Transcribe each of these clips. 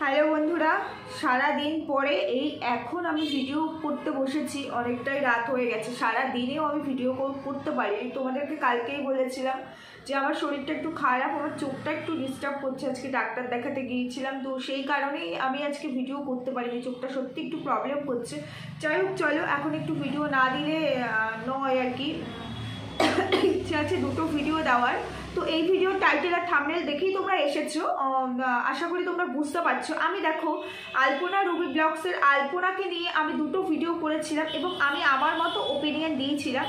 Hello বন্ধুরা, সারা দিন পরে এই এখন আমি ভিডিও করতে বসেছি। অনেকটাই রাত হয়ে গেছে, সারা দিনেও আমি ভিডিও করতে পারিনি। তোমাদেরকে কালকেই বলেছিলাম যে আমার শরীরটা একটু খারাপ, আমার চোখটা একটু ডিস্টার্ব করছে। আজকে ডাক্তার দেখাতে গিয়েছিলাম, তো সেই কারণেই আমি আজকে ভিডিও করতে পারিনি। চোখটা সত্যি একটু প্রবলেম করছে। যাই হোক, চলো এখন একটু ভিডিও না দিলে নয় আর কি। ইচ্ছে আছে দুটো ভিডিও দেওয়ার। তো এই ভিডিও টাইটেল আর থাম্বনেল দেখেই তোমরা এসেছো, আশা করি তোমরা বুঝতে পারছো। আমি দেখো আলপনা রুবি ব্লগসের আলপনাকে নিয়ে আমি দুটো ভিডিও করেছিলাম এবং আমি আমার মতো ওপিনিয়ন দিয়েছিলাম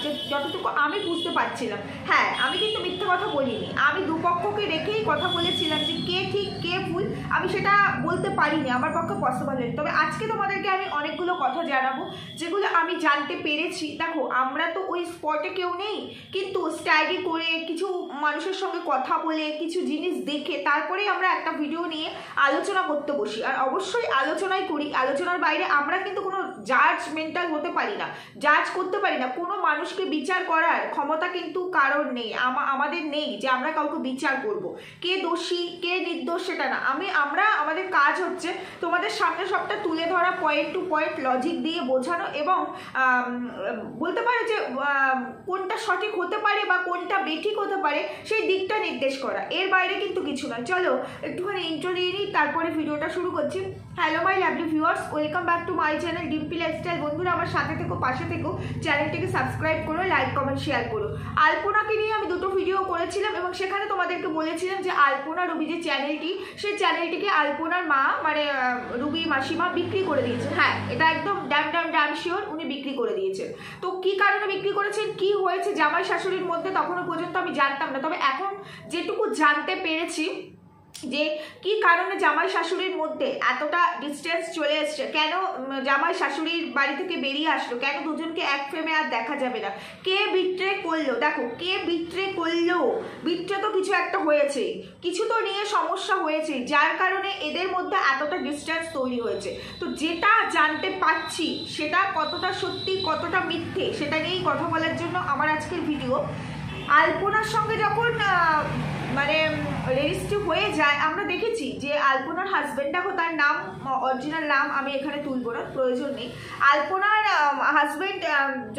যে যতটুকু আমি বুঝতে পারছিলাম। হ্যাঁ, আমি কিন্তু মিথ্যে কথা বলিনি, আমি দুপক্ষকে রেখেই কথা বলেছিলাম যে কে ঠিক কে ভুল আমি সেটা বলতে পারিনি, আমার পক্ষে পসিবল হয়নি। তবে আজকে তোমাদেরকে আমি অনেকগুলো কথা জানাবো যেগুলো আমি জানতে পেরেছি। দেখো আমরা তো ওই স্পটে কেউ নেই, কিন্তু স্টাডি করে কিছু মানুষের সঙ্গে কথা বলে কিছু জিনিস দেখে তারপরে আমরা একটা ভিডিও নিয়ে আলোচনা করতে বসি। আর অবশ্যই আলোচনাই করি, আলোচনার বাইরে আমরা কিন্তু কোনো জাজমেন্টাল হতে পারি না, জাজ করতে পারি না। কোনো মানুষকে বিচার করার ক্ষমতা কিন্তু কারোর নেই, আমাদের নেই যে আমরা কাউকে বিচার করব। কে দোষী কে নির্দোষ সেটা না, আমরা আমাদের কাজ হচ্ছে তোমাদের সামনে সবটা তুলে ধরা, পয়েন্ট টু পয়েন্ট লজিক দিয়ে বোঝানো এবং বলতে পারো যে কোনটা সঠিক হতে পারে বা কোনটা বেঠিক হতে পারে সেই দিকটা নির্দেশ করা, এর বাইরে কিন্তু কিছু নয়। চলো একটুখানি ইন্ট্রো দিয়ে নিই, তারপরে ভিডিওটা শুরু করছি। Hello my lovely viewers, welcome back to my channel Dimpi lifestyle. বন্ধুরা আমার সাথে থেকো, পাশে থেকো, চ্যানেলটিকে সাবস্ক্রাইব করো, লাইক কমেন্ট শেয়ার করো। আলপনাকে নিয়ে আমি দুটো ভিডিও করেছিলাম এবং সেখানে তোমাদেরকে বলেছিলাম যে আলপনা রুবি যে চ্যানেলটি, সেই চ্যানেলটিকে আলপনার মা মানে রুবি মাসিমা বিক্রি করে দিয়েছেন। হ্যাঁ, এটা একদম ড্যাম শিওর, উনি বিক্রি করে দিয়েছেন। তো কি কারণে বিক্রি করেছেন, কি হয়েছে জামাই শাশুড়ির মধ্যে তখনও পর্যন্ত আমি জানতাম না। তবে এখন যেটুকু জানতে পেরেছি যে কি কারণে জামাই শাশুড়ির মধ্যে এতটা ডিস্টেন্স চলে এসছে, কেন জামাই শাশুড়ির বাড়ি থেকে বেরিয়ে আসলো, কেন দুজনকে এক ফ্রেমে আর দেখা যাবে না, কে বিট্রে করলো। দেখো কে বিট্রে করলো, বিট্রে তো কিছু একটা হয়েছে, কিছু তো নিয়ে সমস্যা হয়েছে, যার কারণে এদের মধ্যে এতটা ডিস্টেন্স তৈরি হয়েছে। তো যেটা জানতে পাচ্ছি সেটা কতটা সত্যি কতটা মিথ্যে সেটা নিয়েই কথা বলার জন্য আমার আজকের ভিডিও। আলপনার সঙ্গে যখন মানে রেজিস্ট্রি হয়ে যায়, আমরা দেখেছি যে আলপনার হাজব্যান্ড, দেখো তার নাম অরিজিনাল নাম আমি এখানে তুলবো না, প্রয়োজন নেই। আলপনার হাজব্যান্ড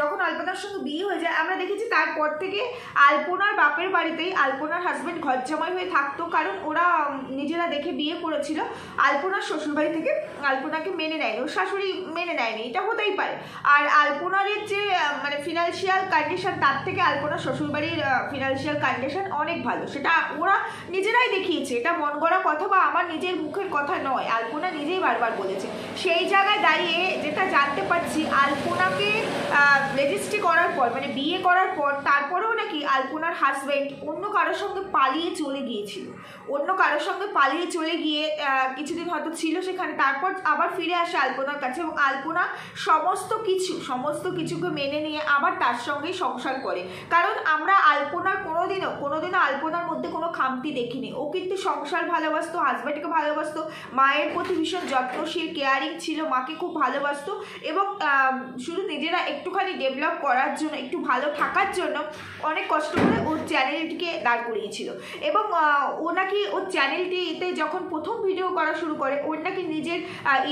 যখন আলপনার সঙ্গে বিয়ে হয়ে যায়, আমরা দেখেছি তারপর থেকে আলপনার বাপের বাড়িতেই আলপনার হাজব্যান্ড ঘর জামাই হয়ে থাকতো, কারণ ওরা নিজেরা দেখে বিয়ে করেছিল। আলপনার শ্বশুরবাড়ি থেকে আলপনাকে মেনে নেয়নি, ওর শাশুড়ি মেনে নেয়নি, এটা হতেই পারে। আর আলপনারের যে মানে ফিনান্সিয়াল কন্ডিশন, তার থেকে আলপনার শ্বশুরবাড়ির ফিনান্সিয়াল কন্ডিশন অনেক ভালো, সেটা ওরা নিজেরাই দেখিয়েছে, এটা মন গড়া কথা বা আমার নিজের মুখের কথা নয়, আলপনা নিজেই বারবার বলেছে। সেই জায়গায় দাঁড়িয়ে যেটা জানতে পারছি, আলপনাকে রেজিস্ট্রি করার পর মানে বিয়ে করার পর তারপরেও নাকি আলপনার হাজব্যান্ড অন্য কারোর সঙ্গে পালিয়ে চলে গিয়েছিল, অন্য কারোর সঙ্গে পালিয়ে চলে গিয়ে কিছুদিন হয়তো ছিল সেখানে, তারপর আবার ফিরে আসে আলপনার কাছে এবং আলপনা সমস্ত কিছুকে মেনে নিয়ে আবার তার সঙ্গেই সংসার করে। কারণ আমরা আলপনার কোনোদিনও আলপনার মধ্যে কোনো খামতি দেখিনি, ও কিন্তু সংসার ভালোবাসতো, হাজব্যান্ডকে ভালোবাসতো, মায়ের প্রতি ভীষণ যত্নশীল কেয়ারিং ছিল, মাকে খুব ভালোবাসতো এবং শুধু নিজেরা একটুখানি ডেভেলপ করার জন্য, একটু ভালো থাকার জন্য অনেক কষ্ট করে ওর চ্যানেলটিকে দাঁড় করিয়েছিল। এবং ও নাকি ওর চ্যানেলটিতে যখন প্রথম ভিডিও করা শুরু করে, ওর নাকি নিজের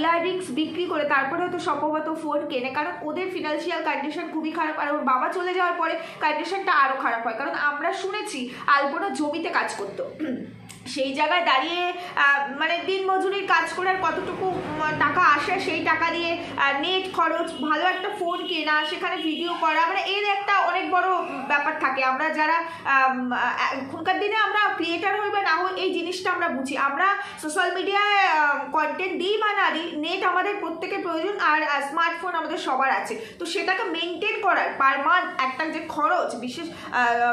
ইয়াররিংস বিক্রি করে তারপরে হয়তো সম্ভবত ফোন কেনে, কারণ ওদের ফিনান্সিয়াল কন্ডিশন খুবই খারাপ। আর ওর বাবা চলে যাওয়ার পরে কন্ডিশনটা আরও খারাপ হয়, কারণ আমরা শুনেছি আলপনা জমিতে কাজ করতো, সেই জায়গায় দাঁড়িয়ে মানে দিন মজুরির কাজ করে আর কতটুকু টাকা আসে, সেই টাকা দিয়ে নেট খরচ, ভালো একটা ফোন কেনা, সেখানে ভিডিও করা, মানে এর একটা অনেক বড় ব্যাপার থাকে। আমরা যারা এখনকার দিনে আমরা ক্রিয়েটার হই বা না হই, এই জিনিসটা আমরা বুঝি। আমরা সোশ্যাল মিডিয়ায় কন্টেন্ট দিই বা না দিই, নেট আমাদের প্রত্যেকের প্রয়োজন আর স্মার্টফোন আমাদের সবার আছে। তো সেটাকে মেনটেন করার পার মান্থ একটা যে খরচ,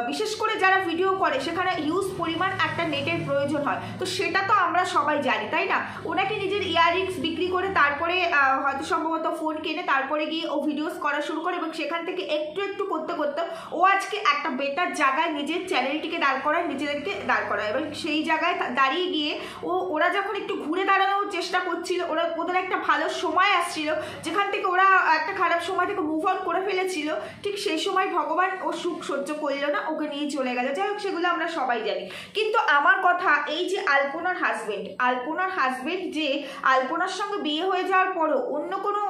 বিশেষ করে যারা ভিডিও করে সেখানে হিউজ পরিমাণ একটা নেটের প্রয়োজন হয়। তো সেটা তো আমরা সবাই জানি, তাই না? ওনাকে নিজের ইয়াররিংস বিক্রি করে তারপরে হয়তো সম্ভবত ফোন কেনে তারপরে গিয়ে ও ভিডিওস করা শুরু করে এবং সেখান থেকে একটু করতে ও আজকে একটা বেটার জায়গায় নিজের চ্যানেলটিকে দাঁড় করায়, নিজেদেরকে দাঁড় করায়। এবং সেই জায়গায় দাঁড়িয়ে গিয়ে ওরা যখন একটু ঘুরে দাঁড়ানোর চেষ্টা করছিল, ওদের একটা ভালো সময় আসছিল যেখান থেকে ওরা একটা খারাপ সময় থেকে মুভ অন করে ফেলেছিল, ঠিক সেই সময় ভগবান ও সুখ সহ্য করলো না, ওকে নিয়ে চলে গেল। যাই হোক, সেগুলো আমরা সবাই জানি। কিন্তু আমার কথা কথা, এই যে আলপনার হাজবেন্ড যে আলপনার সঙ্গে বিয়ে হয়ে যাওয়ার পরও অন্য কোনো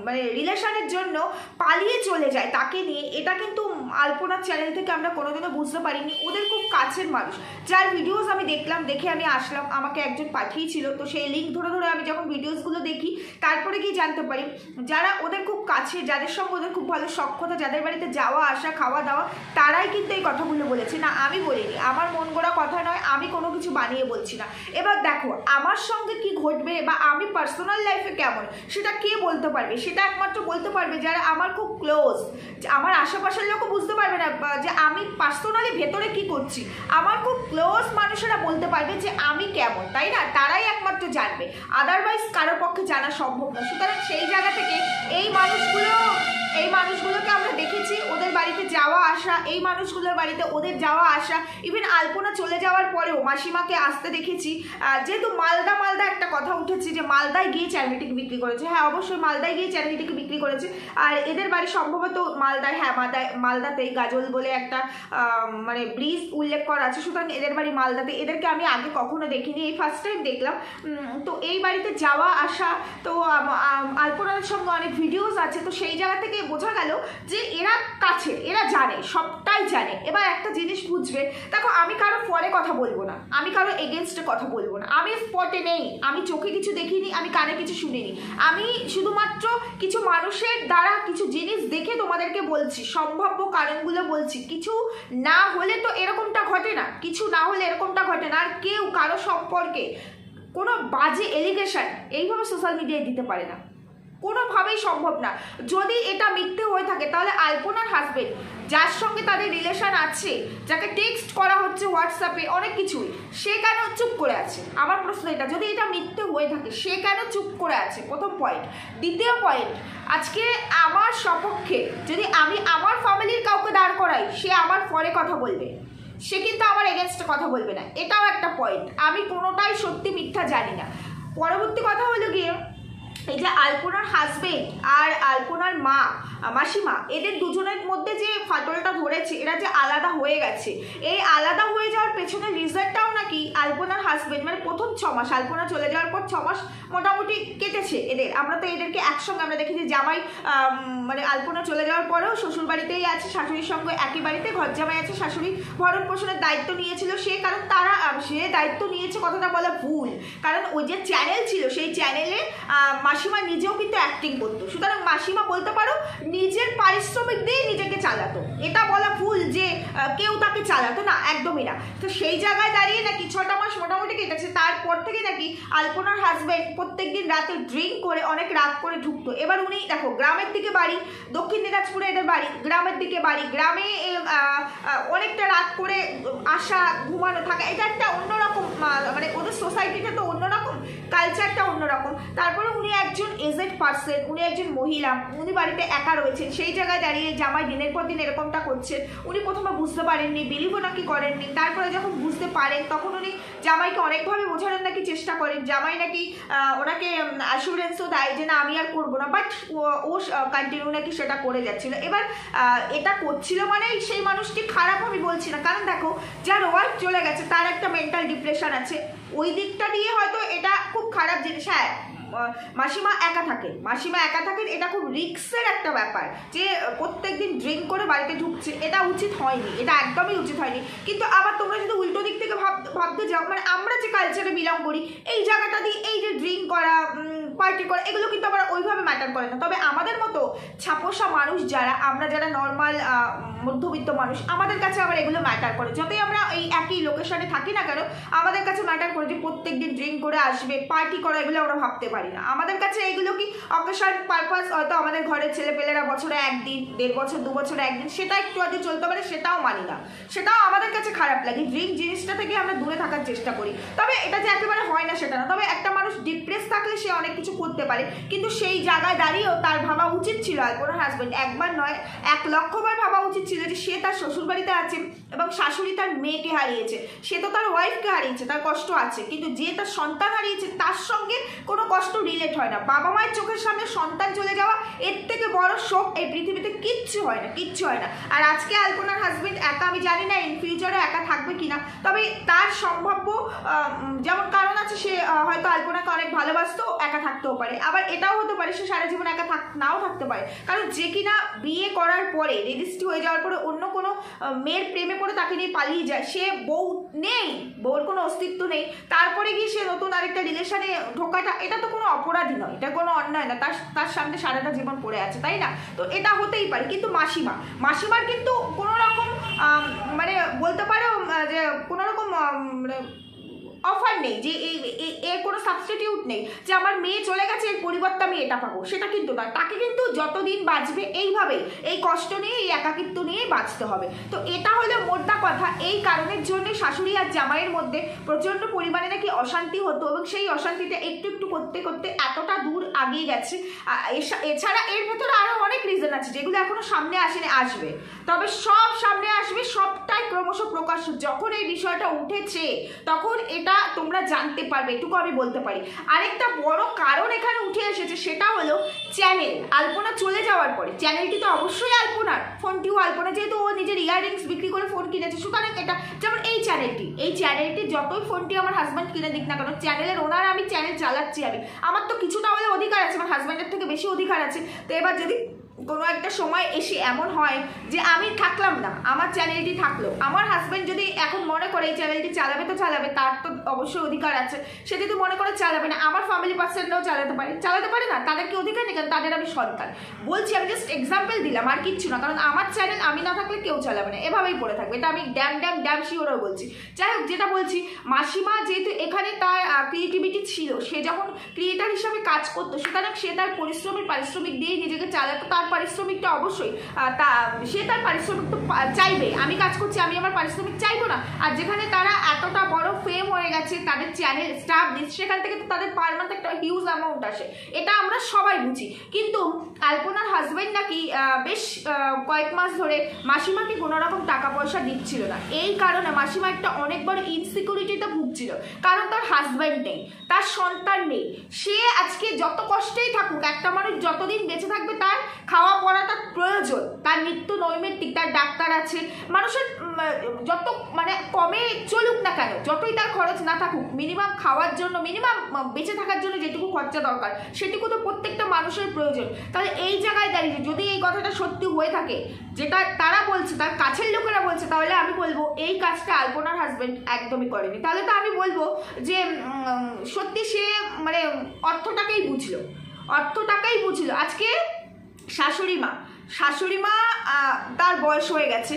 মানে রিলেশনের জন্য পালিয়ে চলে যায় তাকে নিয়ে, এটা কিন্তু আলপনার চ্যানেল থেকে আমরা কোনোদিনও বুঝতে পারিনি। ওদের খুব কাছের মানুষ, যার ভিডিওস আমি দেখলাম, দেখে আমি আসলাম, আমাকে একজন পাঠিয়েছিল, তো সেই লিঙ্ক ধরে ধরে আমি যখন ভিডিওসগুলো দেখি তারপরে গিয়ে জানতে পারি যারা ওদের খুব কাছে, যাদের সঙ্গে ওদের খুব ভালো সখ্যতা, যাদের বাড়িতে যাওয়া আসা খাওয়া দাওয়া, তারাই কিন্তু এই কথাগুলো বলেছে, না আমি বলিনি, আমার মন গড়া কথা নয়, আমি কোনো কিছু বানিয়ে বলছি না। এবার দেখো আমার সঙ্গে কি ঘটবে বা আমি পার্সোনাল লাইফে কেমন সেটা কে বলতে পারবে? সেটা একমাত্র বলতে পারবে যারা আমার খুব ক্লোজ, আমার আশেপাশের লোকও বুঝতে পারবে না যে আমি পার্সোনালি ভেতরে কি করছি। আমার খুব ক্লোজ মানুষেরা বলতে পারবে যে আমি কেমন, তাই না? তারাই একমাত্র জানবে, আদারওয়াইজ কারোর পক্ষে জানা সম্ভব না। সুতরাং সেই জায়গা থেকে এই মানুষগুলোকে আমরা দেখেছি, ওদের বাড়িতে যাওয়া আসা, এই মানুষগুলোর বাড়িতে ওদের যাওয়া আসা, ইভেন আলপনা চলে যাওয়ার পরেও মাসিমাকে আসতে দেখেছি। যেহেতু মালদা একটা কথা উঠেছে যে মালদায় গিয়ে চ্যানেলটিকে বিক্রি করেছে, হ্যাঁ অবশ্যই মালদায় গিয়ে চ্যানেলটিকে বিক্রি করেছে, আর এদের বাড়ি সম্ভবত মালদায়, হ্যাঁ মালদাতেই গাজল বলে একটা মানে ব্রিজ উল্লেখ করা আছে, সুতরাং এদের বাড়ি মালদাতে। এদেরকে আমি আগে কখনো দেখিনি, এই ফার্স্ট টাইম দেখলাম। তো এই বাড়িতে যাওয়া আসা, তো আলপনার সঙ্গে অনেক ভিডিওস আছে, তো সেই জায়গা থেকে বোঝা গেল যে এরা কাছে, এরা জানে, সবটাই জানে। এবার একটা জিনিস বুঝবে, দেখো আমি কারো ফরে কথা বলবো না, আমি কারো এগেনস্টে কথা বলবো না, আমি স্পটে নেই, আমি চোখে কিছু দেখিনি, আমি কানে কিছু শুনিনি, আমি শুধুমাত্র কিছু মানুষের দ্বারা কিছু জিনিস দেখে তোমাদেরকে বলছি, সম্ভাব্য কারণগুলো বলছি। কিছু না হলে তো এরকমটা ঘটে না, কিছু না হলে এরকমটা ঘটে না। আর কেউ কারো সম্পর্কে কোনো বাজে এলিগেশন এইভাবে সোশ্যাল মিডিয়ায় দিতে পারে না, কোনোভাবেই সম্ভব না। যদি এটা মিথ্যে হয়ে থাকে তাহলে আলপনার হাজবেন্ড যার সঙ্গে তাদের রিলেশন আছে, যাকে টেক্সট করা হচ্ছে হোয়াটসঅ্যাপে অনেক কিছুই, সে কেন চুপ করে আছে? আমার প্রশ্ন এটা, যদি এটা মিথ্যে হয়ে থাকে সে কেন চুপ করে আছে? প্রথম পয়েন্ট। দ্বিতীয় পয়েন্ট, আজকে আমার সপক্ষে যদি আমি আমার ফ্যামিলির কাউকে দাঁড় করাই, সে আমার ফরে কথা বলবে, সে কিন্তু আমার এগেনস্টে কথা বলবে না, এটাও একটা পয়েন্ট। আমি কোনোটাই সত্যি মিথ্যা জানি না। পরবর্তী কথা হলো গিয়ে, এই যে আলপনার হাজবেন্ড আর আলপনার মাসিমা, এদের দুজনের মধ্যে যে ফাটলটা ধরেছে, এরা যে আলাদা হয়ে গেছে, এই আলাদা হয়ে যাওয়ার পেছনে রিজনটাও নাকি আলপনার হাজবেন্ড, মানে প্রথম 6 মাস, আলপনা চলে যাওয়ার পর 6 মাস মোটামুটি কেটেছে এদের। আমরা তো এদেরকে একসঙ্গে আমরা দেখেছি, জামাই মানে আলপনা চলে যাওয়ার পরেও শ্বশুর বাড়িতেই আছে, শাশুড়ির সঙ্গে একই বাড়িতে ঘর জামাই আছে, শাশুড়ি ভরণ পোষণের দায়িত্ব নিয়েছিল সে, কারণ সে দায়িত্ব নিয়েছে, কথাটা বলা ভুল, কারণ ওই যে চ্যানেল ছিল সেই চ্যানেলে মাসিমা নিজেও কিন্তু অ্যাক্টিং করতো, সুতরাং মাসিমা বলতে পারো নিজের পারিশ্রমিক দিয়ে নিজেকে চালাতো। এটা বলা ভুল যে কেউ তাকে চালাতো না, একদমই না। তো সেই জায়গায় দাঁড়িয়ে নাকি 6টা মাস মোটামুটি কেটেছে, তারপর থেকে নাকি আলপনার হাজবেন্ড প্রত্যেকদিন রাতে ড্রিঙ্ক করে অনেক রাত করে ঢুকতো। এবার উনি দেখো গ্রামের দিকে বাড়ি, দক্ষিণ দিনাজপুরে এদের বাড়ি, গ্রামের দিকে বাড়ি, গ্রামে অনেকটা রাত করে আসা, ঘুমানো, থাকা, এটা একটা অন্যরকম, মানে ওদের সোসাইটিতে তো অন্যরকম, কালচারটা অন্যরকম। তারপরে উনি একজন এজেড পার্সন, উনি একজন মহিলা, উনি বাড়িতে একা রয়েছেন, সেই জায়গায় দাঁড়িয়ে জামাই দিনের পর দিন এরকমটা করছেন। উনি প্রথমে বুঝতে পারেননি, বিলিভও নাকি করেননি, তারপরে যখন বুঝতে পারেন তখন উনি জামাইকে অনেকভাবে বোঝানোর নাকি চেষ্টা করেন, জামাই নাকি ওনাকে অ্যাসুরেন্সও দেয় যে না আমি আর করবো না, বাট ও কন্টিনিউ নাকি সেটা করে যাচ্ছিল। এবার এটা করছিল মানে সেই মানুষটি খারাপ আমি বলছি না, কারণ দেখো যার ওয়াইফ চলে গেছে তার একটা মেন্টাল ডিপ্রেশন আছে, ওই দিকটা নিয়ে হয়তো এটা খুব খারাপ জিনিস। হ্যাঁ মাসিমা একা থাকেন, এটা খুব রিস্কের একটা ব্যাপার যে প্রত্যেকদিন ড্রিঙ্ক করে বাড়িতে ঢুকছে, এটা উচিত হয়নি, এটা একদমই উচিত হয়নি। কিন্তু আবার তোমরা যদি উল্টো দিক থেকে ভাবতে যাও, মানে আমরা যে কালচারে বিলং করি এই জায়গাটা দিয়ে এই যে ড্রিঙ্ক করা, পার্টি করা, এগুলো কিন্তু আবার ওইভাবে ম্যাটার করে না। তবে আমাদের মতো ছাপোষা মানুষ যারা, আমরা যারা নর্মাল মধ্যবিত্ত মানুষ, আমাদের কাছে আবার এগুলো ম্যাটার করে। যতই আমরা এই একই লোকেশনে থাকি না কেন, আমাদের কাছে ম্যাটার করে যে প্রত্যেকদিন ড্রিঙ্ক করে আসবে, পার্টি করা, এগুলো আমরা ভাবতে পারি না। আমাদের কাছে এগুলো কি অকেশন পারপাস, হয়তো আমাদের ঘরের ছেলেপেলেরা বছরে একদিন, 1.5 বছর 2 বছরে একদিন, সেটা একটু আগে চলতে পারে, সেটাও মানি না, সেটাও আমাদের কাছে খারাপ লাগে। ড্রিঙ্ক জিনিসটা থেকে আমরা দূরে থাকার চেষ্টা করি। তবে এটা যে একেবারে হয় না সেটা না, তবে একটা মানুষ ডিপ্রেস থাকলে সে অনেক কিছু করতে করতে পারে, কিন্তু সেই জায়গায় দাঁড়িয়েও তার ভাবা উচিত ছিল, আলপনার হাজব্যান্ড একবার নয় 1,00,000 ভাবা উচিত ছিল যে সে তার শ্বশুরবাড়িতে আছে এবং শাশুড়ি তার মেয়েকে হারিয়েছে, সে তো তার ওয়াইফকে হারিয়েছে, তার কষ্ট আছে, কিন্তু যে তার সন্তান হারিয়েছে তার সঙ্গে কোনো কষ্ট রিলেট হয় না। বাবা মায়ের চোখের সামনে সন্তান চলে যাওয়া এর থেকে বড় শোক এই পৃথিবীতে কিচ্ছু হয় না, কিচ্ছু হয় না। আর আজকে আলপনার হাজব্যান্ড একা, আমি জানি না ইন ফিউচারে একা থাকবে কিনা, তবে তার সম্ভাব্য যেমন কারণ আছে, সে হয়তো আলপনাকে অনেক ভালোবাসতো, একা থাকতেও পারে, আবার এটাও হতে পারে সে সারা জীবন একা নাও থাকতে পারে, কারণ যে কিনা বিয়ে করার পরে রেজিস্ট্রি হয়ে যাওয়ার পরে অন্য কোনো মেয়ের প্রেমে পড়ে তাকে নিয়ে পালিয়ে যায়, সে বউ নেই, বউর কোনো অস্তিত্ব নেই, তারপরে গিয়ে সে নতুন আরেকটা রিলেশনে ঢোকাটা এটা তো কোনো অপরাধী নয়, এটা কোনো অন্যায় না, তার সামনে সারাটা জীবন পড়ে আছে, তাই না? তো এটা হতেই পারে। কিন্তু মাসিমার কিন্তু কোনো রকম মানে বলতে পারো যে কোনো রকম মানে অফার নেই, যে এর কোনো সাবস্টিটিউট নেই যে আমার মেয়ে চলে গেছে এর পরিবর্তে আমি এটা পাবো, সেটা কিন্তু নয়। তাকে কিন্তু যতদিন বাঁচবে এইভাবেই এই কষ্ট নিয়ে, এই একাকিত্ব নিয়েই বাঁচতে হবে। তো এটা হলো মোদ্দা কথা। এই কারণের জন্য শাশুড়ি আর জামাইয়ের মধ্যে প্রচণ্ড পরিমাণে নাকি অশান্তি হতো এবং সেই অশান্তিটা একটু একটু করতে করতে এতটা দূর আগিয়ে গেছে। এছাড়া এর ভেতরে আরও অনেক রিজন আছে যেগুলো এখনো সামনে আসেনি, আসবে, তবে সব সামনে আসবে, সবটাই ক্রমশ প্রকাশ্য। যখন এই বিষয়টা উঠেছে তখন এটা তোমরা জানতে পারবে, এটুকু আমি বলতে পারি। আরেকটা বড় কারণ এখানে উঠে এসেছে, সেটা হলো চ্যানেল। আলপনা চলে যাওয়ার পরে চ্যানেলটি তো অবশ্যই আলপনার, ফোনটিও আলপনা, যেহেতু ও নিজের ইয়াররিংস বিক্রি করে ফোন কিনেছে, সুতরাং এটা যেমন এই চ্যানেলটি যতই ফোনটি আমার হাজব্যান্ড কিনে দিক না কেন, চ্যানেলের ওনার, আমি চ্যানেল চালাচ্ছি, আমার তো কিছুটা হলে অধিকার আছে, আমার হাজব্যান্ডের থেকে বেশি অধিকার আছে। তো এবার যদি কোনো একটা সময় এসে এমন হয় যে আমি থাকলাম না, আমার চ্যানেলটি থাকলো, আমার হাজব্যান্ড যদি এখন মনে করে এই চ্যানেলটি চালাবে তো চালাবে, তার তো অবশ্যই অধিকার আছে, সে যদি মনে করে চালাবে না, আমার ফ্যামিলি পার্সনরাও চালাতে পারে না, তাদের কি অধিকার নেই? কারণ তাদের আমি সন্তান বলছি, আমি জাস্ট এক্সাম্পল দিলাম, আর কিচ্ছু না। কারণ আমার চ্যানেল আমি না থাকলে কেউ চালাবে না, এভাবেই পড়ে থাকবে, এটা আমি ড্যাম শিওরও বলছি। যাই হোক, যেটা বলছি, মাসিমা যেহেতু এখানে তার ক্রিয়েটিভিটি ছিল, সে যখন ক্রিয়েটার হিসাবে কাজ করতো, সুতরাং সে তার পারিশ্রমিক দিয়ে নিজেকে চালাতো, তার পারিশ্রমিকটা অবশ্যই সে তার পারিশ্রমিক তো চাইবে, আমি কাজ করছি, আমি আমার পারিশ্রমিক চাইবো না? আর যেখানে তারা এতটা বড় ফেম হয়ে গেছে, তাদের চ্যানেল স্টাবলিশ, সেখান থেকে তো তাদের পার মান্থ একটা হিউজ অ্যামাউন্ট আসে, এটা আমরা সবাই বুঝি। কিন্তু আলপনার হাজব্যান্ড নাকি বেশ কয়েক মাস ধরে মাসিমাকে কোনো রকম টাকা পয়সা দিচ্ছিল না, এই কারণে মাসিমা একটা অনেক বড় ইনসিকিউরিটিতে ভুগছিল, কারণ তার হাজব্যান্ড নেই, তার সন্তান নেই। সে আজকে যত কষ্টেই থাকুক, একটা মানুষ যতদিন বেঁচে থাকবে তার খাওয়া পড়াটা প্রয়োজন, তার নিত্য নৈমিত্তিক, তার ডাক্তার আছে, মানুষের যত মানে কমে চলুক না কেন, যতই তার খরচ না থাকুক, মিনিমাম খাওয়ার জন্য, মিনিমাম বেঁচে থাকার জন্য যেটুকু খরচা দরকার সেটুকু তো প্রত্যেকটা মানুষের প্রয়োজন। তাহলে এই জায়গায় দাঁড়িয়ে যদি এই কথাটা সত্যি হয়ে থাকে, যেটা তারা বলছে, তার কাছের লোকেরা বলছে, তাহলে আমি বলবো এই কাজটা আলপনার হাজব্যান্ড একদমই করেনি। তাহলে তো আমি বলবো যে সত্যি সে মানে অর্থটাকেই বুঝলো। আজকে শাশুড়ি মা তার বয়স হয়ে গেছে,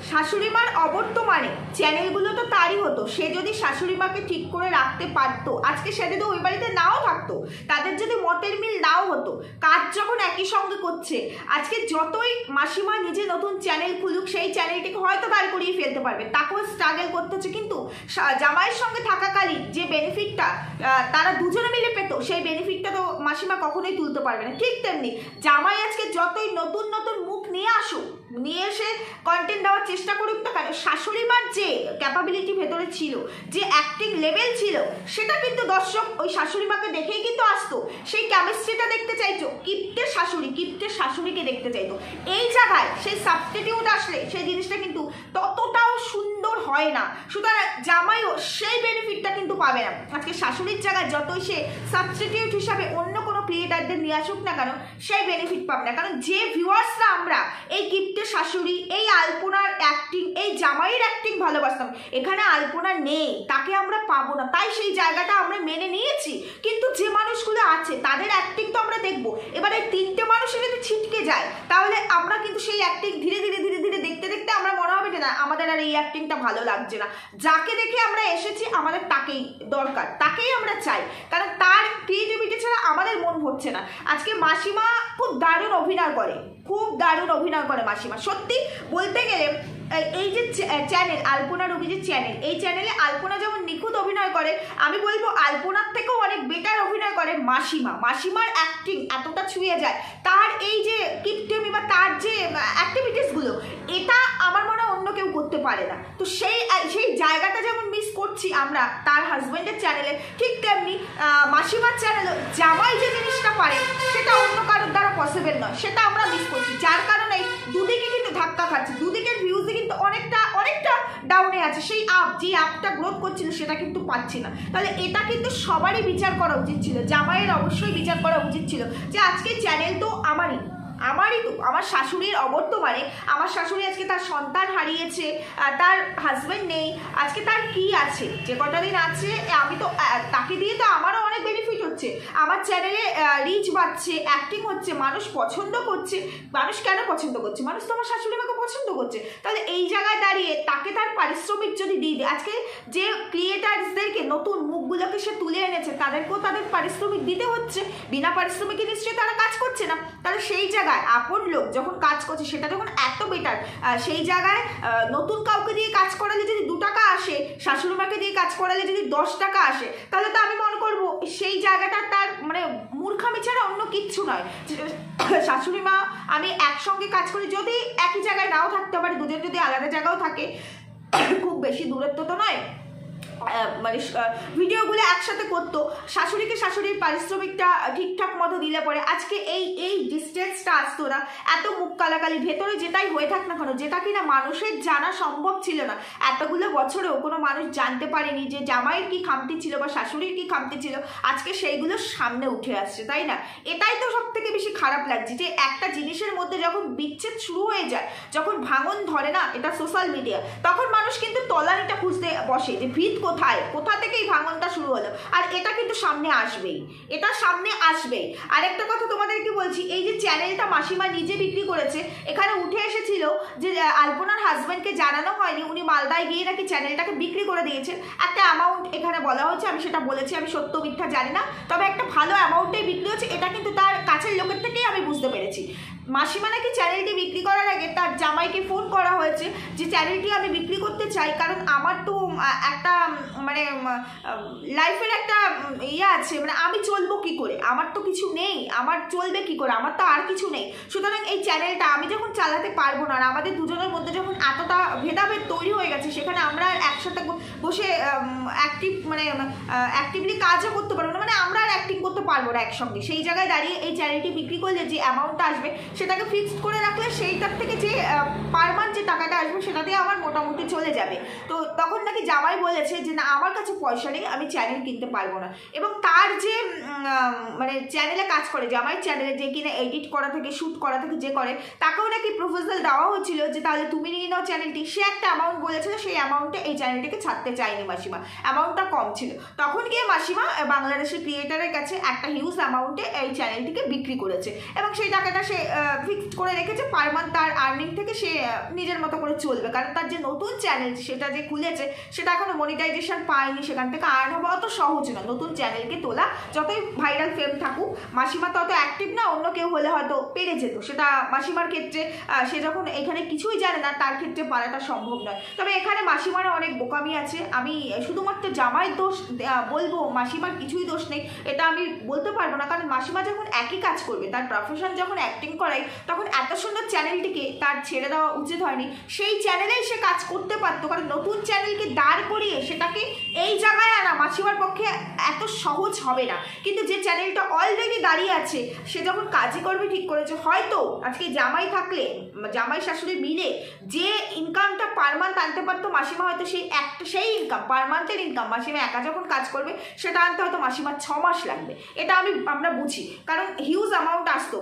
শাশুড়িমার অবর্তমানে চ্যানেলগুলো তো তারই হতো, সে যদি শাশুড়িমাকে ঠিক করে রাখতে পারতো, আজকে সে যদি ওই বাড়িতে নাও থাকতো, তাদের যদি মতের মিল নাও হতো, কাজ যখন একই সঙ্গে করছে, আজকে যতই মাসিমা নিজে নতুন চ্যানেল খুলুক, সেই চ্যানেলটিকে হয়তো দাঁড় করিয়ে ফেলতে পারবে, তাকেও স্ট্রাগল করতে হচ্ছে, কিন্তু জামাইয়ের সঙ্গে থাকাকালীন যে বেনিফিটটা তারা দুজনে মিলে পেত, সেই বেনিফিটটা তো মাসিমা কখনোই তুলতে পারবে না। ঠিক তেমনি জামাই আজকে যতই নতুন মুখ নিয়ে এসে কন্টেন্ট দেওয়ার চেষ্টা করুক না কেন, শাশুড়িমার যে ক্যাপাবিলিটি ভেতরে ছিল, যে অ্যাক্টিং লেভেল ছিল, সেটা কিন্তু দর্শক ওই শাশুড়িমাকে দেখেই কিন্তু আসতো, সেই কেমিস্ট্রিটা দেখতে চাইতো, কিপ্টের শাশুড়িকে দেখতে চাইতো। এই জায়গায় সেই সাবস্টিটিউট আসলে সেই জিনিসটা কিন্তু ততটাও সুন্দর হয় না, সুতরাং জামাইও সেই বেনিফিটটা কিন্তু পাবে না। আজকে শাশুড়ির জায়গায় যতই সে সাবস্টিটিউট হিসাবে অন্য কোনো ক্রিয়েটারদের নিয়ে আসুক না কেন, সেই বেনিফিট পাবে না। কারণ যে ভিউয়ার্সরা আমরা এই কিপ্টের শাশুড়ি, এই আলপনার অ্যাক্টিং, এই জামাইয়ের অ্যাক্টিং ভালোবাসতাম, এখানে আলপনা নেই, তাকে আমরা পাবো না, তাই সেই জায়গাটা আমরা মেনে নিয়েছি। কিন্তু যে মানুষগুলো আছে তাদের অ্যাক্টিং তো আমরা দেখবো। এবার এই তিনটে মানুষের যদি ছিটকে যায়, তাহলে আমরা কিন্তু সেই অ্যাক্টিং ধীরে ধীরে দেখতে আমরা মনে হবে যে না, আমাদের আর এই অ্যাক্টিংটা ভালো লাগছে না, যাকে দেখে আমরা এসেছি আমাদের তাকেই দরকার, তাকেই আমরা চাই, কারণ তার ক্রিয়েটিভিটি ছাড়া আমাদের মন ভরছে না। আজকে মাসিমা খুব দারুণ অভিনয় করে মাসিমা। সত্যি বলতে গেলে এই যে চ্যানেল আলপনা রবি যে চ্যানেল, এই চ্যানেলে আলপনা যেমন নিখুঁত অভিনয় করে, আমি বলবো আলপনার থেকেও অনেক বেটার অভিনয় করে মাসিমা। মাসিমার অ্যাক্টিং এতটা ছুঁয়ে যায়, তার এই যে কিপটেমি বা তার যে অ্যাক্টিভিটিসগুলো, এটা আমার মনে হয় অন্য কেউ করতে পারে না। তো সেই জায়গাটা যেমন মিস করছি আমরা তার হাজব্যান্ডের চ্যানেলে, ঠিক তেমনি মাসিমার চ্যানেলে জামাই যে জিনিসটা পারে সেটা অন্য কারোর দ্বারা পসিবল নয়, সেটা আমরা মিস করছি। যার কারণে দুদিকে কিন্তু ধাক্কা খাচ্ছে, দুদিকের ভিউজে কিন্তু অনেকটা ডাউনে আছে। সেই যে আপটা গ্রোথ করছিল সেটা কিন্তু পাচ্ছি না। তাহলে এটা কিন্তু সবারই বিচার করা উচিত ছিল, জামাইয়ের অবশ্যই বিচার করা উচিত ছিল যে আজকে চ্যানেল তো আমারই তো, আমার শাশুড়ির অবর্তমানে, আমার শাশুড়ি আজকে তার সন্তান হারিয়েছে, তার হাজব্যান্ড নেই, আজকে তার কি আছে? যে কটা দিন আছে আমি তো তাকে দিয়ে তো আমারও অনেক বেনিফিট হচ্ছে, আমার চ্যানেলে রিচ বাড়ছে, অ্যাক্টিং হচ্ছে, মানুষ পছন্দ করছে। মানুষ কেন পছন্দ করছে? মানুষ তো আমার শাশুড়ি মাকে পছন্দ করছে। তাহলে এই জায়গায় দাঁড়িয়ে তাকে তার পারিশ্রমিক যদি দিয়ে দেয়, আজকে যে ক্রিয়েটার্সদেরকে নতুন মুখগুলোকে সে তুলে এনেছে তাদেরকেও তাদের পারিশ্রমিক দিতে হচ্ছে, বিনা পারিশ্রমিকে নিশ্চয়ই তারা কাজ করছে না। তাহলে সেই জায়গায় আপন লোক যখন কাজ করছে সেটা যখন এত বেটার, সেই জায়গায় নতুন কাউকে দিয়ে কাজ করালে যদি 2 টাকা আসে, শাশুড়ি মাকে দিয়ে কাজ করালে যদি 10 টাকা আসে, তাহলে তো আমি মনে করবো সেই জায়গাটা তার মানে মূর্খামি ছাড়া অন্য কিচ্ছু নয়। শাশুড়ি মা আমি একসঙ্গে কাজ করি, যদি একই জায়গায় নাও থাকতে পারে, দুজন যদি আলাদা জায়গাও থাকে, খুব বেশি দূরত্ব তো নয়, মানে ভিডিওগুলো একসাথে করতো, শাশুড়িকে শাশুড়ির পারিশ্রমিকটা ঠিকঠাক মতো দিলে পরে আজকে এই ডিস্টেন্সটা আসতো না, এত মুখ কালাকালি ভেতরে যেটাই হয়ে থাক না কেন, যেটা কিনা মানুষের জানা সম্ভব ছিল না, এতগুলো বছরেও কোনো মানুষ জানতে পারেনি যে জামাইয়ের কি খামতি ছিল বা শাশুড়ির কি খামতি ছিল, আজকে সেইগুলো সামনে উঠে আসছে, তাই না? এটাই তো সব থেকে বেশি খারাপ লাগছে যে একটা জিনিসের মধ্যে যখন বিচ্ছেদ শুরু হয়ে যায়, যখন ভাঙন ধরে না, এটা সোশ্যাল মিডিয়া, তখন মানুষ কিন্তু তলানিটা খুঁজতে বসে যে ভিত কোথা থেকে এই ভাঙনটা শুরু হলো। আর এটা কিন্তু সামনে আসবেই, এটা সামনে আসবেই। আরেকটা কথা তোমাদেরকে বলছি, এই যে চ্যানেলটা মাসিমা নিজে বিক্রি করেছে, এখানে উঠে এসেছিল যে আলপনার হাজব্যান্ডকে জানানো হয়নি, উনি মালদায় গিয়ে নাকি চ্যানেলটাকে বিক্রি করে দিয়েছেন। একটা অ্যামাউন্ট এখানে বলা হচ্ছে, আমি সেটা বলেছি, আমি সত্য মিথ্যা জানি না, তবে একটা ভালো অ্যামাউন্টেই বিক্রি হচ্ছে, এটা কিন্তু তার কাছের লোকের থেকেই আমি বুঝতে পেরেছি। মাসিমা নাকি চ্যানেলটি বিক্রি করার আগে তার জামাইকে ফোন করা হয়েছে যে চ্যানেলটি আমি বিক্রি করতে চাই, কারণ আমার তো একটা মানে লাইফের একটা ইয়ে আছে, মানে আমি চলবো কি করে, আমার তো কিছু নেই, আমার চলবে কি করে, আমার তো আর কিছু নেই, সুতরাং এই চ্যানেলটা আমি যখন চালাতে পারবো না, আর আমাদের দুজনের মধ্যে যখন এতটা ভেদাভেদ তৈরি হয়ে গেছে, সেখানে আমরা একসাথে বসে অ্যাক্টিভলি কাজও করতে পারবো না, মানে আমরা আর অ্যাক্টিং করতে পারবো না একসঙ্গে। সেই জায়গায় দাঁড়িয়ে এই চ্যানেলটি বিক্রি করলে যে অ্যামাউন্টটা আসবে সেটাকে ফিক্সড করে রাখলে সেইটার থেকে যে পার মান্থ যে টাকাটা আসবে সেটা দিয়ে আমার মোটামুটি চলে যাবে। তো তখন নাকি জামাই বলেছে যে না, আমার কাছে পয়সা নেই, আমি চ্যানেল কিনতে পারবো না। এবং তার যে মানে চ্যানেলে কাজ করে, জামাইয়ের চ্যানেলে যে কিনা এডিট করা থেকে শ্যুট করা থেকে যে করে, তাকেও নাকি প্রপোজাল দেওয়া হচ্ছিল যে তাহলে তুমি নিয়ে নাও চ্যানেলটি। সে একটা অ্যামাউন্ট বলেছিল, সেই অ্যামাউন্টে এই চ্যানেলটিকে ছাড়তে চায়নি মাসিমা, অ্যামাউন্টটা কম ছিল। তখন গিয়ে মাসিমা বাংলাদেশের ক্রিয়েটারের কাছে একটা হিউজ অ্যামাউন্টে এই চ্যানেলটিকে বিক্রি করেছে, এবং সেই টাকাটা সে ফিক্সড করে রেখেছে, পার মান্থ তার আর্নিং থেকে সে নিজের মতো করে চলবে। কারণ তার যে নতুন চ্যানেল সেটা যে খুলেছে সেটা এখনো মনিটাইজেশন পায়নি, সেখান থেকে আর্ন হওয়া অত সহজ না। নতুন চ্যানেলকে তোলা, যতই ভাইরাল ফেম থাকুক, মাসিমা তো অত অ্যাক্টিভ না, অন্য কেউ হলে হয়তো পেরে যেত, সেটা মাসিমার ক্ষেত্রে সে যখন এখানে কিছুই জানে না, তার ক্ষেত্রে পারাটা সম্ভব নয়। তবে এখানে মাসিমার অনেক বোকামি আছে, আমি শুধুমাত্র জামাইয়ের দোষ বলবো, মাসিমার কিছুই দোষ নেই এটা আমি বলতে পারবো না, কারণ মাসিমা যখন একই কাজ করবে, তার প্রফেশন যখন অ্যাক্টিং করাই, তখন এত সুন্দর চ্যানেলটিকে তার ছেড়ে দেওয়া উচিত হয়নি, সেই চ্যানেলেই সে কাজ করতে পারতো। কারণ নতুন চ্যানেলকে দাঁড় করিয়ে সেটাকে এই জায়গায় আনা মাসিমার পক্ষে এত সহজ হবে না। কিন্তু যে চ্যানেলটা অলরেডি দাঁড়িয়ে আছে, সে যখন কাজই করবে ঠিক করেছে, হয়তো আজকে জামাই থাকলে, জামাই শাশুড়ি মিলে যে ইনকামটা পার মান্থ আনতে পারতো মাসিমা, হয়তো সেই ইনকাম, পার মান্থের ইনকাম মাসিমা একা যখন কাজ করবে সেটা আনতে হয়তো মাসিমার 6 মাস লাগবে। এটা আমরা বুঝি, কারণ হিউজ অ্যামাউন্ট আসতো,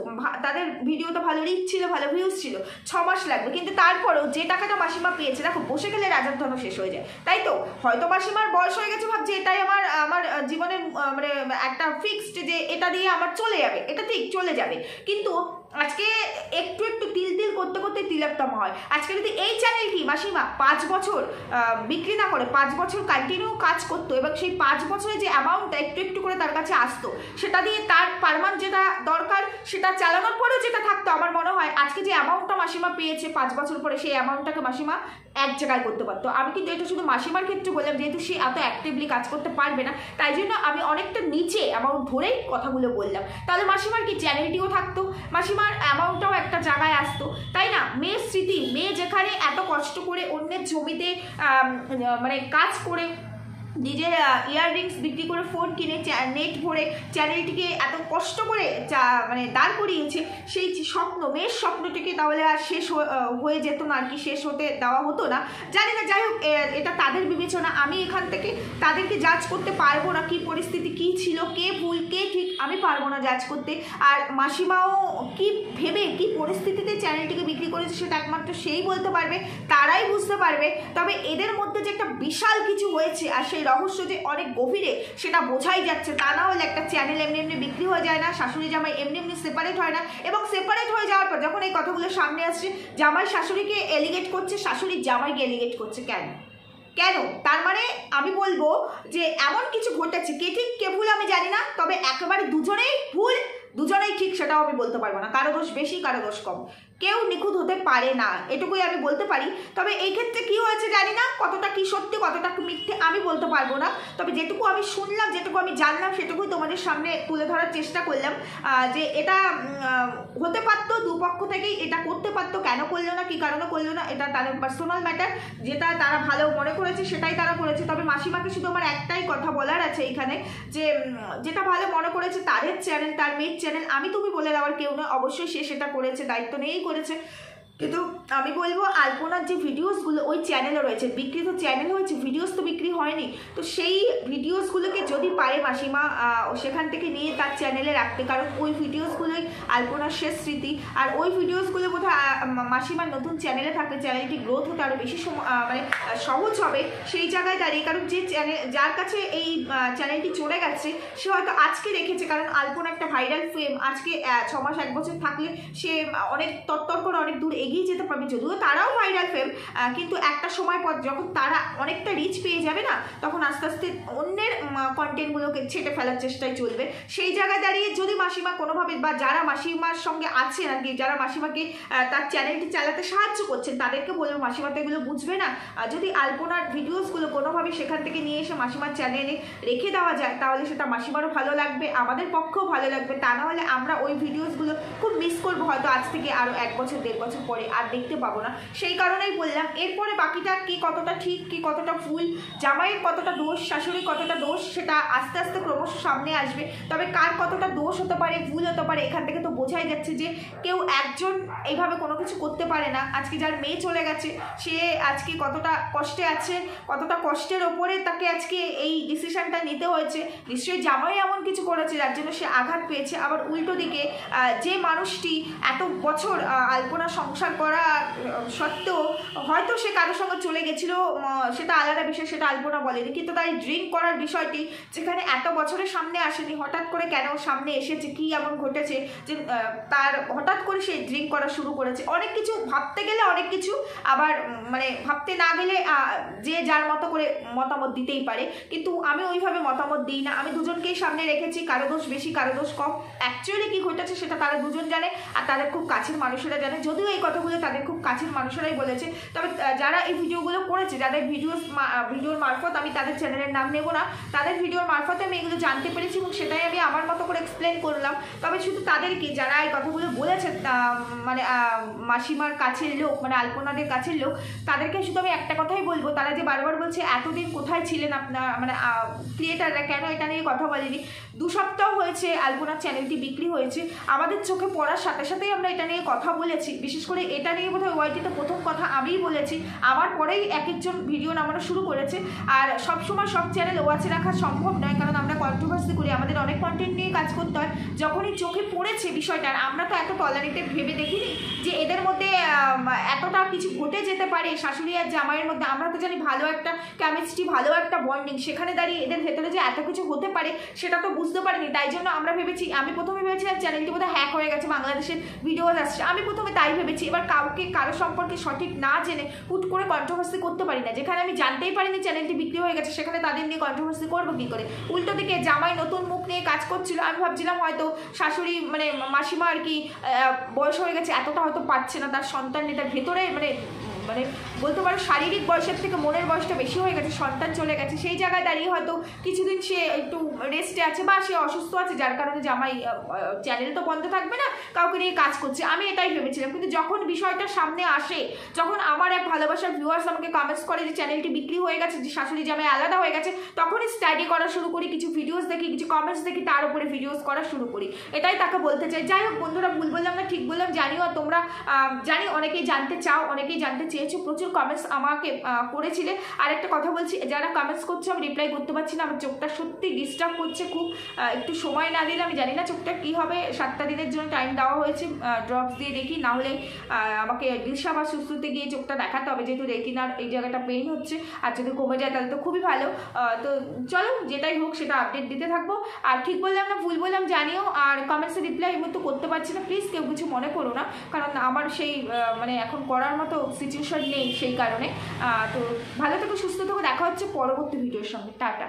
তাদের ভিডিওতে ভালো রিচ ছিল, ভালো ভিউজ ছিল, 6 মাস লাগবে। কিন্তু তারপরেও যে টাকাটা মাসিমা পেয়েছে, দেখো বসে গেলে রাজার ধন শেষ হয়ে যায়, তাই তো? হয়তো মাসিমার বয়স হয়ে গেছে, ভাবছে এটাই আমার জীবনের মানে একটা ফিক্সড, যে এটা দিয়ে আমার চলে যাবে, এটা ঠিক চলে যাবে, কিন্তু আজকে একটু একটু তিল তিল করতে করতে তিলোত্তমা হয়। আজকে যদি এই চ্যানেলটি মাসিমা 5 বছর বিক্রি না করে 5 বছর কন্টিনিউ কাজ করতো এবং সেই 5 বছরে যে অ্যামাউন্টটা একটু একটু করে তার কাছে আসতো, সেটা দিয়ে তার পারমান যেটা দরকার সেটা চালানোর পরেও যেটা থাকতো, আমার মনে হয় আজকে যে অ্যামাউন্টটা মাসিমা পেয়েছে 5 বছর পরে, সেই অ্যামাউন্টটাকে মাসিমা এক জায়গায় করতে পারতো। আমি কিন্তু এটা শুধু মাসিমার ক্ষেত্রে বললাম, যেহেতু সে এত অ্যাক্টিভলি কাজ করতে পারবে না, তাই জন্য আমি অনেকটা নিচে অ্যামাউন্ট ধরেই কথাগুলো বললাম। তাহলে মাসিমার কি চ্যানেলটিও থাকতো, মাসিমার অ্যামাউন্টটাও একটা জায়গায় আসতো, তাই না? মেয়ের স্মৃতি, মেয়ে যেখানে এত কষ্ট করে অন্যের জমিতে মানে কাজ করে নিজের ইয়াররিংস বিক্রি করে ফোন কিনে নেট ভরে চ্যানেলটিকে এত কষ্ট করে মানে দাঁড় করিয়েছে, সেই স্বপ্ন, মেয়ের স্বপ্নটিকে তাহলে আর শেষ হয়ে যেত না, আর কি শেষ হতে দেওয়া হতো না, জানি না। যাই হোক, এটা তাদের বিবেচনা, আমি এখান থেকে তাদেরকে জাজ করতে পারবো না, কি পরিস্থিতি কি ছিল, কে ভুল কে ঠিক, আমি পারবো না জাজ করতে। আর মাসিমাও কি ভেবে কি পরিস্থিতিতে চ্যানেলটিকে বিক্রি করেছে সেটা একমাত্র সেই বলতে পারবে, তারাই বুঝতে পারবে। তবে এদের মধ্যে যে একটা বিশাল কিছু হয়েছে আর সেই রহস্য যে অনেক গভীরে, সেটা বোঝাই যাচ্ছে। তা না হলে একটা চ্যানেল এমনি এমনি বিক্রি হয়ে যায় না, শাশুড়ি জামাই এমনি এমনি সেপারেট হয় না। এবং সেপারেট হয়ে যাওয়ার পর যখন এই কথাগুলো সামনে আসছে, জামাই শাশুড়িকে এলিগেট করছে, শাশুড়ি জামাইকে এলিগেট করছে, কেন? তার মানে আমি বলবো যে এমন কিছু ঘটেছে, কে ঠিক কে ভুল আমি জানি না, তবে একেবারে দুজনেই ভুল, দুজনেই ঠিক সেটাও আমি বলতে পারবো না, কারো দোষ বেশি কারো দোষ কম, কেউ নিখুঁত হতে পারে না, এটুকুই আমি বলতে পারি। তবে এই ক্ষেত্রে কি হয়েছে জানি না, কতটা কি সত্যি কতটা কি মিথ্যে আমি বলতে পারবো না, তবে যেটুকু আমি শুনলাম, যেটুকু আমি জানলাম, সেটুকুই তোমাদের সামনে তুলে ধরার চেষ্টা করলাম। যে এটা হতে পারতো, দুপক্ষ থেকেই এটা করতে পারতো, কেন করলো না, কি কারণে করলো না, এটা তাদের পার্সোনাল ম্যাটার, যেটা তারা ভালো মনে করেছে সেটাই তারা করেছে। তবে মাসিমাকে শুধু আমার একটাই কথা বলার আছে এইখানে, যে যেটা ভালো মনে করেছে তাদের চ্যানেল, তার মেয়ের চ্যানেল, আমি তুমি বলে দেওয়ার কেউ নয়, অবশ্যই সে সেটা করেছে, দায়িত্ব নিয়েই করেছে। কিন্তু আমি বলবো আলপনার যে ভিডিওসগুলো ওই চ্যানেলে রয়েছে, বিক্রি তো চ্যানেল হয়েছে, ভিডিওস তো বিক্রি হয়নি, তো সেই ভিডিওসগুলোকে যদি পারে মাসিমা সেখান থেকে নিয়ে তার চ্যানেলে রাখতে, কারণ ওই ভিডিওসগুলোই আলপনার শেষ স্মৃতি। আর ওই ভিডিওসগুলো বোধহয় মাসিমার নতুন চ্যানেলে থাকলে চ্যানেলটি গ্রোথ হতে আরও বেশি মানে সহজ হবে সেই জায়গায় দাঁড়িয়ে। কারণ যে চ্যানেল, যার কাছে এই চ্যানেলটি চলে গেছে, সে হয়তো আজকে দেখেছে, কারণ আলপনা একটা ভাইরাল ফেম, আজকে 6 মাস 1 বছর থাকলে সে অনেক তত্তর করে অনেক দূর এগিয়ে যেতে পারবে, যদিও তারাও ভাইরাল ফেম, কিন্তু একটা সময় পর যখন তারা অনেকটা রিচ পেয়ে যাবে না, তখন আস্তে আস্তে অন্যের কন্টেন্টগুলোকে ছেটে ফেলার চেষ্টায় চলবে। সেই জায়গায় দাঁড়িয়ে যদি মাসিমা কোনোভাবে, বা যারা মাসিমার সঙ্গে আছেন আর কি, যারা মাসিমাকে তার চ্যানেলটি চালাতে সাহায্য করছেন, তাদেরকে বলবো মাসিমা তো এগুলো বুঝবে না, যদি আলপনার ভিডিওসগুলো কোনোভাবে সেখান থেকে নিয়ে এসে মাসিমার চ্যানেলে রেখে দেওয়া যায়, তাহলে সেটা মাসিমারও ভালো লাগবে, আমাদের পক্ষেও ভালো লাগবে। তা না হলে আমরা ওই ভিডিওসগুলো খুব মিস করবো, হয়তো আজ থেকে আরও 1 বছর 1.5 বছর পরে আর দেখতে পাবো না। সেই কারণেই বললাম, এরপরে বাকিটা কি কতটা ঠিক কি কতটা ভুল, জামাইয়ের কতটা দোষ, শাশুড়ির কতটা দোষ, সেটা আস্তে আস্তে ক্রমশ সামনে আসবে। তবে কার কতটা দোষ হতে পারে, ভুল হতে পারে, এখান থেকে তো বোঝাই যাচ্ছে যে কেউ একজন এইভাবে কোনো কিছু করতে পারে না। আজকে যার মেয়ে চলে গেছে, সে আজকে কতটা কষ্টে আছে, কতটা কষ্টের ওপরে তাকে আজকে এই ডিসিশনটা নিতে হয়েছে। নিশ্চয়ই জামাই এমন কিছু করেছে যার জন্য সে আঘাত পেয়েছে। আবার উল্টো দিকে যে মানুষটি এত বছর আলপনা সংসার করা সত্ত্বেও হয়তো সে কারোর সঙ্গে চলে গেছিল, সেটা আলাদা বিষয়, সেটা আলপনা বলেনি, কিন্তু তাই ড্রিঙ্ক করার বিষয়টি যেখানে এত বছরের সামনে আসেনি, হঠাৎ করে কেন সামনে এসেছে, কি এমন ঘটেছে যে তার হঠাৎ করে সে ড্রিঙ্ক করা শুরু করেছে। অনেক কিছু ভাবতে গেলে অনেক কিছু, আবার মানে ভাবতে না গেলে যে যার মতো করে মতামত দিতেই পারে, কিন্তু আমি ওইভাবে মতামত দিই না। আমি দুজনকেই সামনে রেখেছি, কারো দোষ বেশি কারো দোষ কম, অ্যাকচুয়ালি কি ঘটেছে সেটা তারা দুজন জানে, আর তাদের খুব কাছের মানুষেরা জানে, যদিও এই কথাগুলো তাদের খুব কাছের মানুষেরাই বলেছে। তবে যারা এই ভিডিওগুলো করেছে, যাদের ভিডিওর মারফত, আমি তাদের চ্যানেলের নাম নেব না, তাদের ভিডিওর মারফতে আমি এগুলো জানতে পেরেছি এবং সেটাই আমি আমার মতো করে এক্সপ্লেন করলাম। তবে শুধু তাদেরকে, যারা এই কথাগুলো বলেছে মানে মাসিমার কাছের লোক, মানে আলপনাদের কাছের লোক, তাদেরকে শুধু আমি একটা কথাই বলবো, তারা যে বারবার বলছে এতদিন কোথায় ছিলেন আপনার, মানে ক্রিয়েটাররা কেন এটা নিয়ে কথা বলেনি। 2 সপ্তাহ হয়েছে আলপনার চ্যানেলটি বিক্রি হয়েছে, আমাদের চোখে পড়ার সাথে সাথেই আমরা এটা নিয়ে কথা বলেছি। বিশেষ করে এটা নিয়ে থেকে বোধহয় ওয়াইটিতে প্রথম কথা আমিই বলেছি, আমার পরেই এক একজন ভিডিও নামানো শুরু করেছে। আর সবসময় সব চ্যানেল ওয়াচে রাখা সম্ভব নয়, কারণ আমরা কন্ট্রোভার্সি করি, আমাদের অনেক কন্টেন্ট নিয়ে কাজ করতে হয়। যখনই চোখে পড়েছে বিষয়টা, আমরা তো এত তলানিতে ভেবে দেখিনি যে এদের মধ্যে এতটা কিছু ঘটে যেতে পারে শাশুড়ি আর জামাইয়ের মধ্যে। আমরা তো জানি ভালো একটা কেমিস্ট্রি, ভালো একটা বন্ডিং, সেখানে দাঁড়িয়ে এদের ভেতরে যে এত কিছু হতে পারে সেটা তো বুঝতে পারিনি। তাই জন্য আমরা ভেবেছি, আমি প্রথমে ভেবেছিলাম চ্যানেলটি বোধহয় হ্যাক হয়ে গেছে, বাংলাদেশের ভিডিও আসছে, আমি প্রথমে তাই ভেবেছি। এবার কারো সম্পর্কে সঠিক না জেনে হুট করে কন্ট্রোভার্সি করতে পারি না। যেখানে আমি জানতেই পারিনি চ্যানেলটি বিক্রি হয়ে গেছে, সেখানে তাদের নিয়ে কন্ট্রোভার্সি করবো কী করে? উল্টো দিকে জামাই নতুন মুখ নিয়ে কাজ করছিল, আমি ভাবছিলাম হয়তো শাশুড়ি মানে মাসিমা আর কি বয়স হয়ে গেছে, এতটা হয়তো পাচ্ছে না, তার সন্তান নেই, তার ভেতরে মানে বলতে পারো শারীরিক বয়সের থেকে মনের বয়সটা বেশি হয়ে গেছে, সন্তান চলে গেছে। সেই জায়গায় দাঁড়িয়ে হয়তো কিছুদিন সে একটু রেস্টে আছে বা সে অসুস্থ আছে, যার কারণে জামাই চ্যানেল তো বন্ধ থাকবে না, কাউকে নিয়ে কাজ করছে, আমি এটাই ভেবেছিলাম। কিন্তু যখন বিষয়টা সামনে আসে, যখন আমার এক ভালোবাসার ভিউয়ার্স আমাকে কমেন্টস করে যে চ্যানেলটি বিক্রি হয়ে গেছে, যে শাশুড়ি জামাই আলাদা হয়ে গেছে, তখনই স্টাডি করা শুরু করি, কিছু ভিডিওস দেখি, কিছু কমেন্টস দেখি, তার উপরে ভিডিওস করা শুরু করি। এটাই তাকে বলতে চাই। যাই হোক বন্ধুরা, ভুল বললাম না ঠিক বললাম জানিও, তোমরা জানি অনেকেই জানতে চাও, অনেকেই জানতে চেয়েছো, প্রচুর কমেন্টস আমাকে করেছিলে। আর একটা কথা বলছি, যারা কমেন্টস করছে আমি রিপ্লাই করতে পারছি না, আমার চোখটা সত্যি ডিস্টার্ব করছে খুব। একটু সময় না দিলে আমি জানি না চোখটা কী হবে। 7টা দিনের জন্য টাইম দেওয়া হয়েছে, ড্রপস দিয়ে দেখি, না হলে আমাকে দিশা বা সুস্থতে গিয়ে চোখটা দেখাতে হবে, যেহেতু রেটিনার এই জায়গাটা পেইন হচ্ছে। আর যদি কমে যায় তাহলে তো খুবই ভালো। তো চলো, যেটাই হোক সেটা আপডেট দিতে থাকবো। আর ঠিক বললাম না ভুল বললাম জানিও। আর কমেন্টসে রিপ্লাই এই মতো করতে পারছি না, প্লিজ কেউ কিছু মনে করো না, কারণ আমার সেই মানে এখন করার মতো সিচুয়েশন নেই, সেই কারণে। তো ভালো থেকো, সুস্থ থেকো, দেখা হচ্ছে পরবর্তী ভিডিওর সঙ্গে। টাটা।